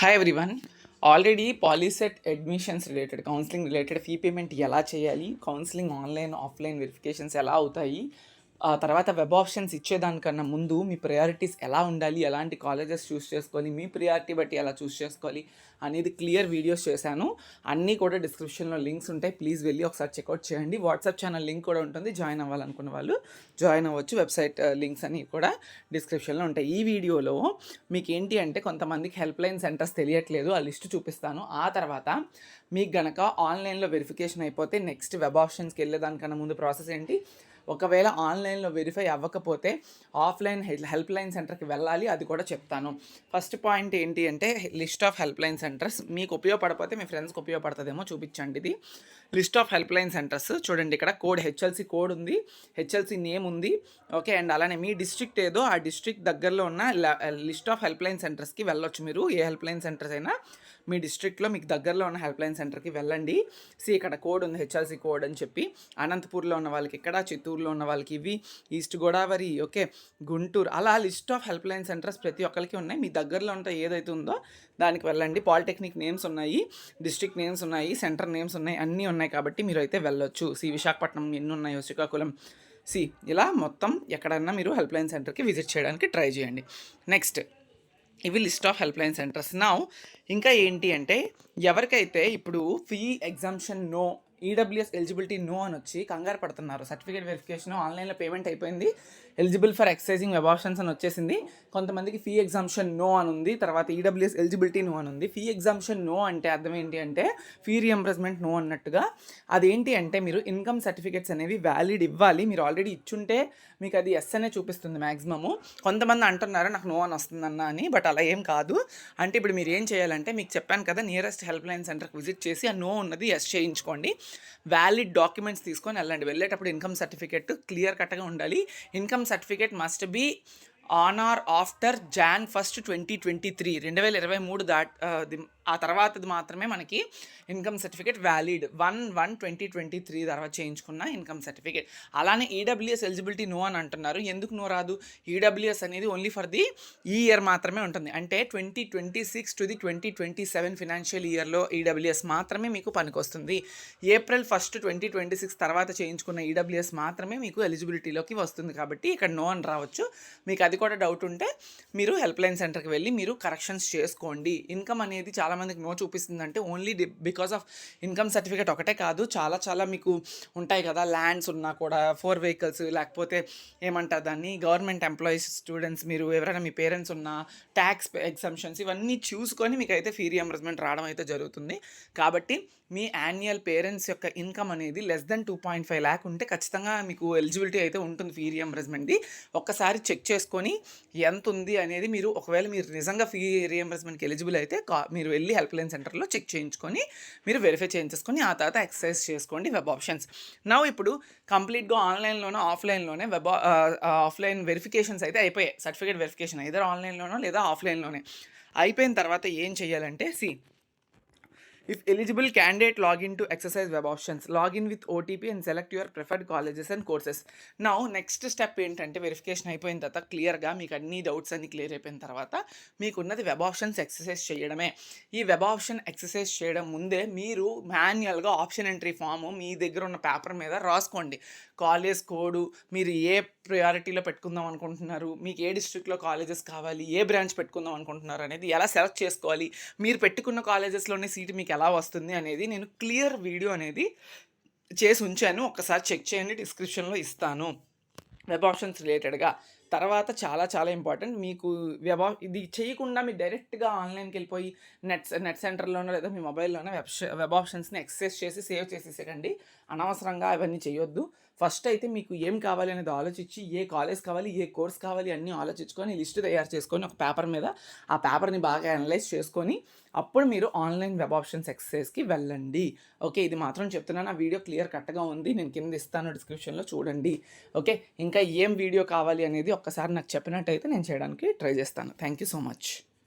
Hi everyone. Already POLYCET admissions related, counselling related fee payment ఎలా చేయాలి, counselling online offline verifications ఎలా అవుతాయి, ఆ తర్వాత వెబ్ ఆప్షన్స్ ఇచ్చేదానికన్నా ముందు మీ ప్రయారిటీస్ ఎలా ఉండాలి, ఎలాంటి కాలేజెస్ చూస్ చేసుకోవాలి, మీ ప్రియారిటీ బట్టి ఎలా చూస్ చేసుకోవాలి అనేది క్లియర్ వీడియోస్ చేశాను. అన్నీ కూడా డిస్క్రిప్షన్లో లింక్స్ ఉంటాయి, ప్లీజ్ వెళ్ళి ఒకసారి చెక్అవుట్ చేయండి. వాట్సాప్ ఛానల్ లింక్ కూడా ఉంటుంది, జాయిన్ అవ్వాలనుకున్న వాళ్ళు జాయిన్ అవ్వచ్చు. వెబ్సైట్ లింక్స్ అన్నీ కూడా డిస్క్రిప్షన్లో ఉంటాయి. ఈ వీడియోలో మీకు ఏంటి అంటే కొంతమందికి హెల్ప్ లైన్ సెంటర్స్ తెలియట్లేదు, ఆ లిస్ట్ చూపిస్తాను. ఆ తర్వాత మీకు గనక ఆన్లైన్లో వెరిఫికేషన్ అయిపోతే నెక్స్ట్ వెబ్ ఆప్షన్స్కి వెళ్ళేదానికన్నా ముందు ప్రాసెస్ ఏంటి, ఒకవేళ ఆన్లైన్లో వెరిఫై అవ్వకపోతే ఆఫ్లైన్ హెల్ప్ లైన్ సెంటర్కి వెళ్ళాలి, అది కూడా చెప్తాను. ఫస్ట్ పాయింట్ ఏంటి అంటే list of help line centres. మీకు ఉపయోగపడకపోతే మీ ఫ్రెండ్స్కి ఉపయోగపడుతుందేమో, చూపించండి. ఇది list of help line centres చూడండి. ఇక్కడ కోడ్ హెచ్ఎల్సి కోడ్ ఉంది, హెచ్ఎల్సి నేమ్ ఉంది, ఓకే. అండ్ అలానే మీ డిస్ట్రిక్ట్ ఏదో ఆ డిస్ట్రిక్ట్ దగ్గరలో ఉన్న లిస్ట్ ఆఫ్ హెల్ప్ లైన్ సెంటర్స్కి వెళ్ళొచ్చు. మీరు ఏ హెల్ప్ లైన్ సెంటర్స్ అయినా మీ డిస్ట్రిక్ట్లో మీకు దగ్గరలో ఉన్న హెల్ప్ లైన్ సెంటర్కి వెళ్ళండి. ఇక్కడ కోడ్ ఉంది, హెచ్ఎల్సి కోడ్ అని చెప్పి. అనంతపూర్లో ఉన్న వాళ్ళకి ఇక్కడ, చిత్తూరులో ఉన్న వాళ్ళకి ఇవి, ఈస్ట్ గోదావరి, ఓకే, గుంటూరు, అలా list of help line centres ప్రతి ఒక్కరికి ఉన్నాయి. మీ దగ్గరలో ఉంటే ఏదైతే ఉందో దానికి వెళ్ళండి. పాలిటెక్నిక్ నేమ్స్ ఉన్నాయి, డిస్ట్రిక్ట్ నేమ్స్ ఉన్నాయి, సెంటర్ నేమ్స్ ఉన్నాయి, అన్నీ ఉన్నాయి. కాబట్టి మీరు అయితే వెళ్ళొచ్చు. విశాఖపట్నం ఎన్ని ఉన్నాయో, శ్రీకాకుళం, ఇలా మొత్తం ఎక్కడన్నా మీరు హెల్ప్ లైన్ సెంటర్కి విజిట్ చేయడానికి ట్రై చేయండి. నెక్స్ట్ ఇవి list of help line centres. నా ఇంకా ఏంటి అంటే ఎవరికైతే ఇప్పుడు fee exemption no, EWS eligibility no అని వచ్చి కంగారు పడుతున్నారు, సర్టిఫికేట్ వెరిఫికేషన్ ఆన్లైన్లో పేమెంట్ అయిపోయింది, eligible for exercising web options అని వచ్చేసింది. కొంతమందికి ఫీ ఎగ్జామ్షన్ నో అని ఉంది, తర్వాత ఈడబ్ల్యూఎస్ ఎలిజిబిలిటీ నో అని ఉంది. ఫీ ఎగ్జామ్షన్ నో అంటే అర్థం ఏంటి అంటే ఫీ రియంబర్స్మెంట్ నో అన్నట్టుగా. అదేంటి అంటే మీరు ఇన్కమ్ సర్టిఫికేట్స్ అనేవి వ్యాలిడ్ ఇవ్వాలి. మీరు ఆల్రెడీ ఇచ్చుంటే మీకు అది ఎస్ అనే చూపిస్తుంది మ్యాక్సిమము. కొంతమంది అంటున్నారు నాకు నో అని వస్తుందన్న అని, బట్ అలా ఏం కాదు. అంటే ఇప్పుడు మీరు ఏం చేయాలంటే మీకు చెప్పాను కదా, నియరెస్ట్ హెల్ప్ లైన్ సెంటర్కి విజిట్ చేసి ఆ నో ఉన్నది ఎస్ చేయించుకోండి. వ్యాలిడ్ డాక్యుమెంట్స్ తీసుకొని వెళ్ళండి. వెళ్ళేటప్పుడు ఇన్కమ్ సర్టిఫికేట్ క్లియర్ కట్గా ఉండాలి. Income certificate must be on or after Jan 1, 2023, 2023 ఆ తర్వాతది మాత్రమే మనకి ఇన్కమ్ సర్టిఫికేట్ వ్యాలిడ్. 1/1/2023 తర్వాత చేయించుకున్న ఇన్కమ్ సర్టిఫికేట్. అలానే ఈడబ్ల్యూఎస్ ఎలిజిబిలిటీ నో అని అంటున్నారు. ఎందుకు నో రాదు? ఈడబ్ల్యూఎస్ అనేది ఓన్లీ ఫర్ ది ఈ ఇయర్ మాత్రమే ఉంటుంది. అంటే 2026 to the 2027 ఫినాన్షియల్ ఇయర్లో ఈడబ్ల్యూఎస్ మాత్రమే మీకు పనికొస్తుంది. April 1, 2026 తర్వాత చేయించుకున్న ఈడబ్ల్యూఎస్ మాత్రమే మీకు ఎలిజిబిలిటీలోకి వస్తుంది. కాబట్టి ఇక్కడ నో అని రావచ్చు. మీకు అది కూడా డౌట్ ఉంటే మీరు హెల్ప్ లైన్ సెంటర్కి వెళ్ళి మీరు కరెక్షన్స్ చేసుకోండి. ఇన్కమ్ అనేది చాలామందికి నో చూపిస్తుందంటే only because of income certificate ఒకటే కాదు, చాలా మీకు ఉంటాయి కదా, ల్యాండ్స్ ఉన్నా కూడా, 4 vehicles, లేకపోతే ఏమంటారు దాన్ని, గవర్నమెంట్ ఎంప్లాయీస్, స్టూడెంట్స్, మీరు ఎవరైనా మీ పేరెంట్స్ ఉన్నా, ట్యాక్స్ ఎగ్జంప్షన్స్, ఇవన్నీ చూసుకొని మీకు అయితే ఫీ రియంబర్స్మెంట్ రావడం అయితే జరుగుతుంది. కాబట్టి మీ యాన్యువల్ పేరెంట్స్ యొక్క ఇన్కమ్ అనేది లెస్ దెన్ 2.5 lakh ఉంటే ఖచ్చితంగా మీకు ఎలిజిబిలిటీ అయితే ఉంటుంది ఫీ రియంబర్స్మెంట్ది. ఒక్కసారి చెక్ చేసుకొని ఎంత ఉంది అనేది మీరు, ఒకవేళ మీరు నిజంగా ఫీ రియంబర్స్మెంట్కి ఎలిజిబుల్ అయితే మీరు వెళ్ళి హెల్ప్ లైన్ సెంటర్లో చెక్ చేయించుకొని మీరు వెరిఫై చేయించుకొని ఆ తర్వాత ఎక్సర్సైజ్ చేసుకోండి వెబ్ ఆప్షన్స్. ఇప్పుడు కంప్లీట్గా ఆన్లైన్లోనో ఆఫ్లైన్లోనే ఆఫ్లైన్ వెరిఫికేషన్స్ అయితే అయిపోయాయి. సర్టిఫికేట్ వెరిఫికేషన్ either ఆన్లైన్లోనో లేదా ఆఫ్లైన్లోనే అయిపోయిన తర్వాత ఏం చేయాలంటే if eligible, candidate log in to exercise web options, log in with OTP and select your preferred colleges and courses. Now next step ఏంటంటే వెరిఫికేషన్ అయిపోయిన తర్వాత క్లియర్గా మీకు అన్ని డౌట్స్ అన్ని క్లియర్ అయిపోయిన తర్వాత మీకున్నది వెబ్ ఆప్షన్స్ ఎక్సర్సైజ్ చేయడమే. ఈ వెబ్ ఆప్షన్ ఎక్సర్సైజ్ చేయడం ముందే మీరు మాన్యువల్గా ఆప్షన్ ఎంట్రీ ఫామ్ మీ దగ్గర ఉన్న పేపర్ మీద రాసుకోండి. కాలేజ్ కోడు, మీరు ఏ ప్రయారిటీలో పెట్టుకుందాం అనుకుంటున్నారు, మీకు ఏ డిస్ట్రిక్ట్లో కాలేజెస్ కావాలి, ఏ బ్రాంచ్ పెట్టుకుందాం అనుకుంటున్నారు అనేది ఎలా సెలెక్ట్ చేసుకోవాలి, మీరు పెట్టుకున్న కాలేజెస్లోనే సీటు మీకు ఎలా వస్తుంది అనేది నేను క్లియర్ వీడియో అనేది చేసి ఉంచాను. ఒక్కసారి చెక్ చేయండి, డిస్క్రిప్షన్లో ఇస్తాను వెబ్ ఆప్షన్స్ రిలేటెడ్గా. తర్వాత చాలా ఇంపార్టెంట్, మీకు ఇది చేయకుండా మీరు డైరెక్ట్గా ఆన్లైన్కి వెళ్ళిపోయి నెట్ సెంటర్లోనో లేదా మీ మొబైల్లోనే వెబ్ ఆప్షన్స్ని ఎక్సెస్ చేసి సేవ్ చేసేసేయండి. అనవసరంగా అవన్నీ చేయొద్దు. ఫస్ట్ అయితే మీకు ఏం కావాలి అనేది ఆలోచించి, ఏ కాలేజ్ కావాలి, ఏ కోర్స్ కావాలి అన్నీ ఆలోచించుకొని లిస్ట్ తయారు చేసుకొని ఒక పేపర్ మీద ఆ పేపర్ని బాగా అనలైజ్ చేసుకొని అప్పుడు మీరు ఆన్లైన్ వెబ్ ఆప్షన్స్ ఎక్సర్సైజ్కి వెళ్ళండి. ఓకే, ఇది మాత్రం చెప్తున్నాను. ఆ వీడియో క్లియర్ కట్గా ఉంది, నేను కింద ఇస్తాను డిస్క్రిప్షన్లో, చూడండి. ఓకే, ఇంకా ఏం వీడియో కావాలి అనేది ఒక్కసారి నాకు చెప్పినట్టయితే నేను చేయడానికి ట్రై చేస్తాను. Thank you so much.